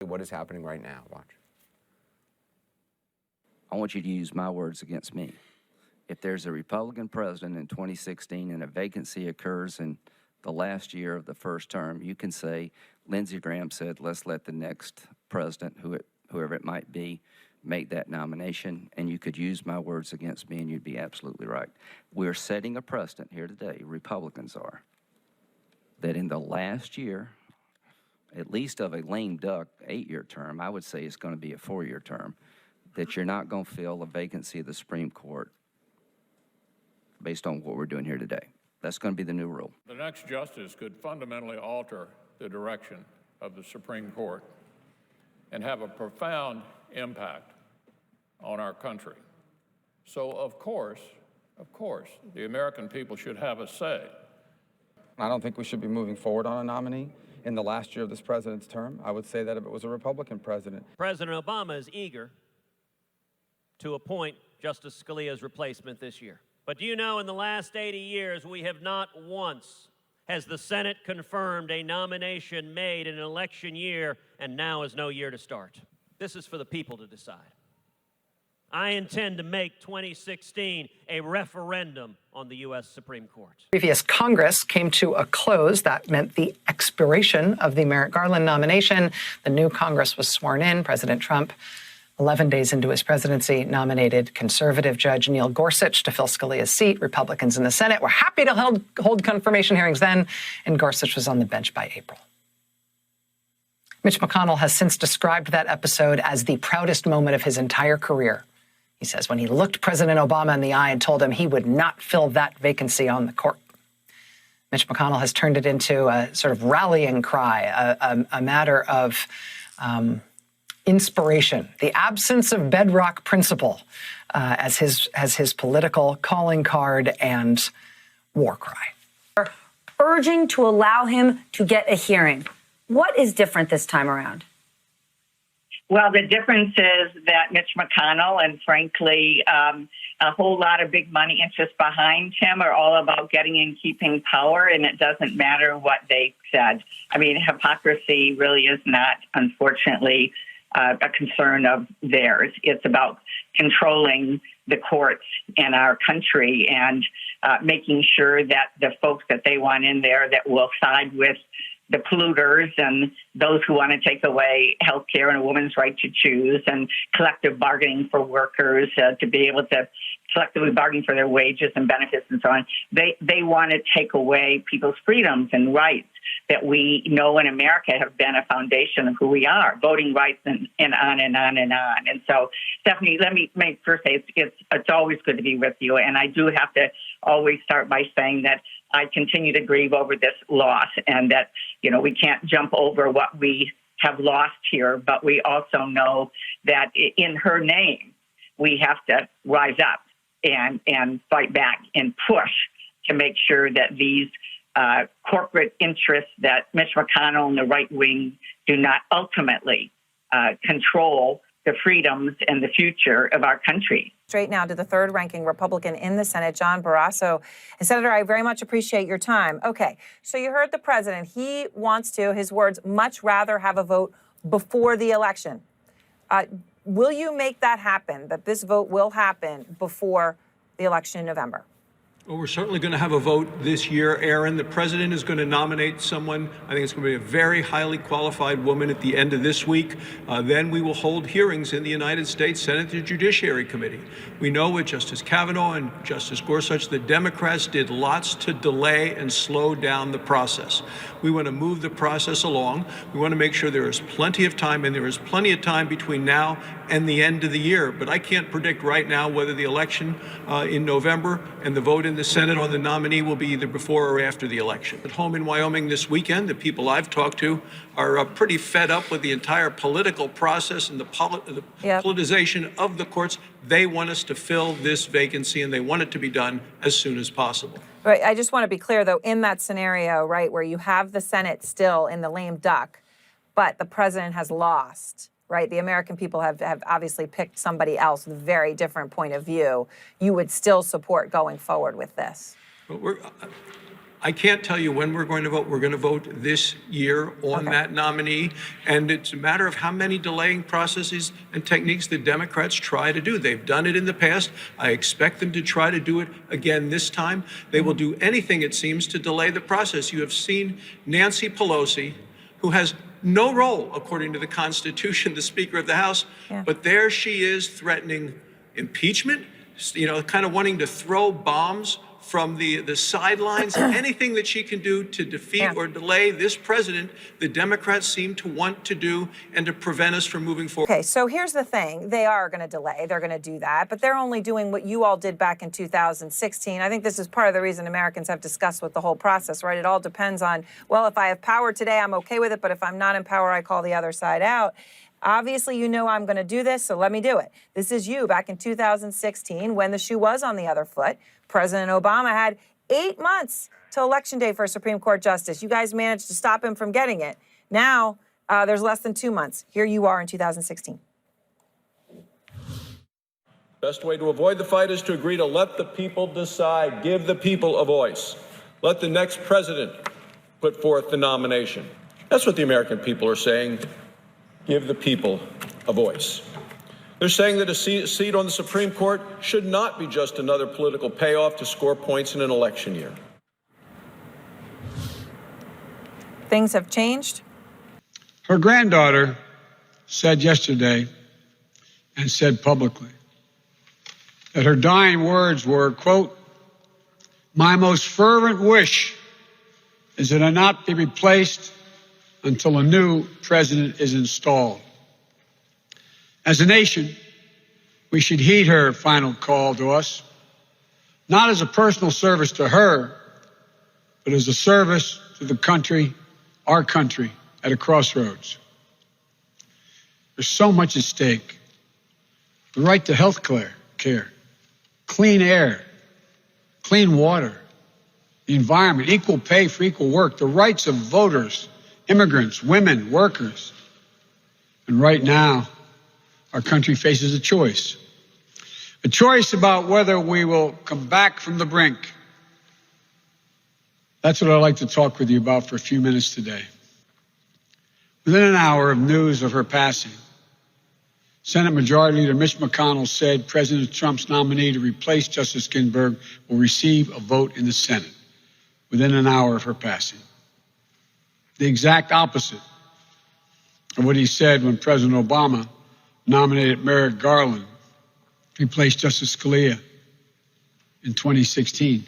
What is happening right now? Watch. I want you to use my words against me. If there's a Republican president in 2016 and a vacancy occurs in the last year of the first term, you can say, Lindsey Graham said, let's let the next president, whoever it might be, make that nomination, and you could use my words against me, and you'd be absolutely right. We're setting a precedent here today, Republicans are, that in the last year, at least of a lame duck 8-year term, I would say it's going to be a 4-year term, that you're not going to fill a vacancy of the Supreme Court based on what we're doing here today. That's going to be the new rule. The next justice could fundamentally alter the direction of the Supreme Court and have a profound impact on our country. So, of course, the American people should have a say. I don't think we should be moving forward on a nominee in the last year of this president's term. I would say that if it was a Republican president. President Obama is eager to appoint Justice Scalia's replacement this year. But do you know, in the last 80 years, we have not once has the Senate confirmed a nomination made in an election year, and now is no year to start. This is for the people to decide. I intend to make 2016 a referendum on the U.S. Supreme Court. Previous Congress came to a close. That meant the expiration of the Merrick Garland nomination. The new Congress was sworn in. President Trump, 11 days into his presidency, nominated conservative Judge Neil Gorsuch to fill Scalia's seat. Republicans in the Senate were happy to hold confirmation hearings then, and Gorsuch was on the bench by April. Mitch McConnell has since described that episode as the proudest moment of his entire career. He says when he looked President Obama in the eye and told him he would not fill that vacancy on the court. Mitch McConnell has turned it into a sort of rallying cry, a matter of inspiration, the absence of bedrock principle as his political calling card and war cry. Urging to allow him to get a hearing. What is different this time around? Well, the difference is that Mitch McConnell and, frankly, a whole lot of big money interests behind him are all about getting and keeping power, and it doesn't matter what they said. I mean, hypocrisy really is not, unfortunately, a concern of theirs. It's about controlling the courts in our country and making sure that the folks that they want in there that will side with the polluters and those who want to take away health care and a woman's right to choose and collective bargaining for workers to be able to collectively bargain for their wages and benefits and so on. They want to take away people's freedoms and rights that we know in America have been a foundation of who we are, voting rights and on and on and on. And so, Stephanie, let me first say it's always good to be with you. And I do have to always start by saying that I continue to grieve over this loss and that, you know, we can't jump over what we have lost here, but we also know that in her name, we have to rise up and fight back and push to make sure that these corporate interests that Mitch McConnell and the right wing do not ultimately control the freedoms and the future of our country. Straight now to the third-ranking Republican in the Senate, John Barrasso. And Senator, I very much appreciate your time. Okay, so you heard the president. He wants to, his words, much rather have a vote before the election. Will you make that happen, that this vote will happen before the election in November? Well, we're certainly going to have a vote this year, Aaron. The president is going to nominate someone. I think it's going to be a very highly qualified woman at the end of this week. Then we will hold hearings in the United States Senate Judiciary Committee. We know with Justice Kavanaugh and Justice Gorsuch, the Democrats did lots to delay and slow down the process. We want to move the process along. We want to make sure there is plenty of time, and there is plenty of time between now and the end of the year. But I can't predict right now whether the election in November and the vote in the Senate on the nominee will be either before or after the election. At home in Wyoming this weekend, the people I've talked to are pretty fed up with the entire political process and the politicization of the courts. They want us to fill this vacancy, and they want it to be done as soon as possible. Right. I just want to be clear, though, in that scenario, right, where you have the Senate still in the lame duck, but the president has lost, right? The American people have obviously picked somebody else with a very different point of view. You would still support going forward with this? But I can't tell you when we're going to vote. We're going to vote this year on that nominee. And it's a matter of how many delaying processes and techniques the Democrats try to do. They've done it in the past. I expect them to try to do it again this time. They will do anything, it seems, to delay the process. You have seen Nancy Pelosi, who has no role, according to the Constitution, the Speaker of the House, but there she is threatening impeachment, kind of wanting to throw bombs from the sidelines. Anything that she can do to defeat or delay this president, the Democrats seem to want to do and to prevent us from moving forward. Okay, so here's the thing. They are going to delay. They're going to do that, but they're only doing what you all did back in 2016. I think this is part of the reason Americans have discussed with the whole process, right? It all depends on, well, if I have power today, I'm okay with it, but if I'm not in power, I call the other side out. Obviously, you know I'm going to do this, so let me do it. This is you back in 2016 when the shoe was on the other foot. President Obama had 8 months till Election Day for a Supreme Court justice. You guys managed to stop him from getting it. Now, there's less than 2 months. Here you are in 2016. Best way to avoid the fight is to agree to let the people decide, give the people a voice. Let the next president put forth the nomination. That's what the American people are saying. Give the people a voice. They're saying that a seat on the Supreme Court should not be just another political payoff to score points in an election year. Things have changed. Her granddaughter said yesterday and said publicly that her dying words were, quote, "My most fervent wish is that I not be replaced until a new president is installed." As a nation, we should heed her final call to us, not as a personal service to her, but as a service to the country, our country, at a crossroads. There's so much at stake. The right to health care, clean air, clean water, the environment, equal pay for equal work, the rights of voters, immigrants, women, workers. And right now, our country faces a choice about whether we will come back from the brink. That's what I'd like to talk with you about for a few minutes today. Within an hour of news of her passing, Senate Majority Leader Mitch McConnell said President Trump's nominee to replace Justice Ginsburg will receive a vote in the Senate within an hour of her passing. The exact opposite of what he said when President Obama nominated Merrick Garland to replace Justice Scalia in 2016.